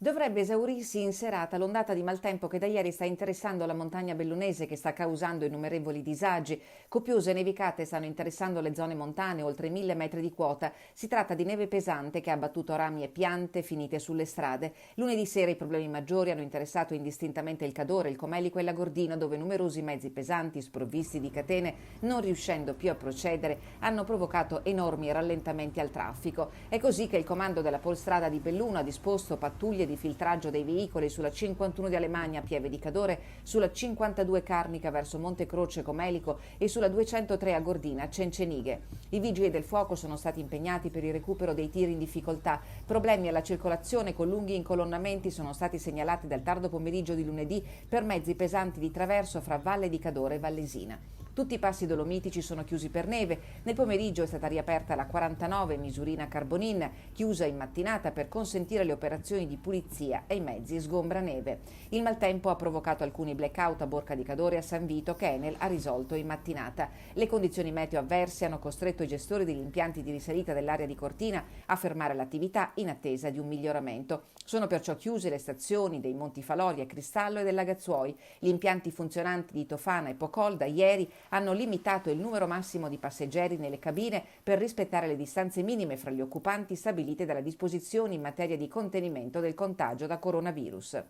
Dovrebbe esaurirsi in serata l'ondata di maltempo che da ieri sta interessando la montagna bellunese, che sta causando innumerevoli disagi. Copiose nevicate stanno interessando le zone montane, oltre 1.000 metri di quota. Si tratta di neve pesante che ha abbattuto rami e piante finite sulle strade. Lunedì sera i problemi maggiori hanno interessato indistintamente il Cadore, il Comelico e la Gordina, dove numerosi mezzi pesanti sprovvisti di catene, non riuscendo più a procedere, hanno provocato enormi rallentamenti al traffico. È così che il comando della Polstrada di Belluno ha disposto pattuglie di filtraggio dei veicoli sulla 51 di Alemagna Pieve di Cadore, sulla 52 Carnica verso Monte Croce Comelico e sulla 203 a Gordina Cencenighe. I vigili del fuoco sono stati impegnati per il recupero dei tir in difficoltà. Problemi alla circolazione con lunghi incolonnamenti sono stati segnalati dal tardo pomeriggio di lunedì per mezzi pesanti di traverso fra Valle di Cadore e Vallesina. Tutti i passi dolomitici sono chiusi per neve. Nel pomeriggio è stata riaperta la 49 Misurina Carbonin, chiusa in mattinata per consentire le operazioni di pulizia e i mezzi sgombraneve. Il maltempo ha provocato alcuni blackout a Borca di Cadore e a San Vito, che Enel ha risolto in mattinata. Le condizioni meteo avverse hanno costretto i gestori degli impianti di risalita dell'area di Cortina a fermare l'attività in attesa di un miglioramento. Sono perciò chiuse le stazioni dei Monti Falori e Cristallo e del Lagazzuoi. Gli impianti funzionanti di Tofana e Pocol da ieri hanno limitato il numero massimo di passeggeri nelle cabine per rispettare le distanze minime fra gli occupanti stabilite dalle disposizioni in materia di contenimento del contagio da coronavirus.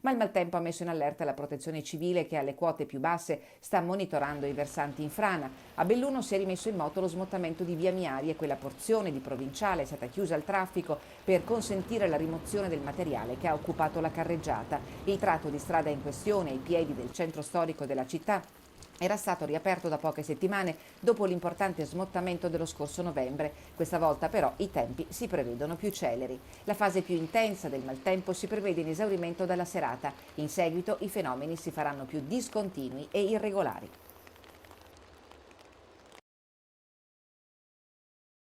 Ma il maltempo ha messo in allerta la protezione civile, che alle quote più basse sta monitorando i versanti in frana. A Belluno si è rimesso in moto lo smottamento di via Miari e quella porzione di provinciale è stata chiusa al traffico per consentire la rimozione del materiale che ha occupato la carreggiata. Il tratto di strada in questione, ai piedi del centro storico della città, era stato riaperto da poche settimane dopo l'importante smottamento dello scorso novembre. Questa volta però i tempi si prevedono più celeri. La fase più intensa del maltempo si prevede in esaurimento dalla serata. In seguito i fenomeni si faranno più discontinui e irregolari.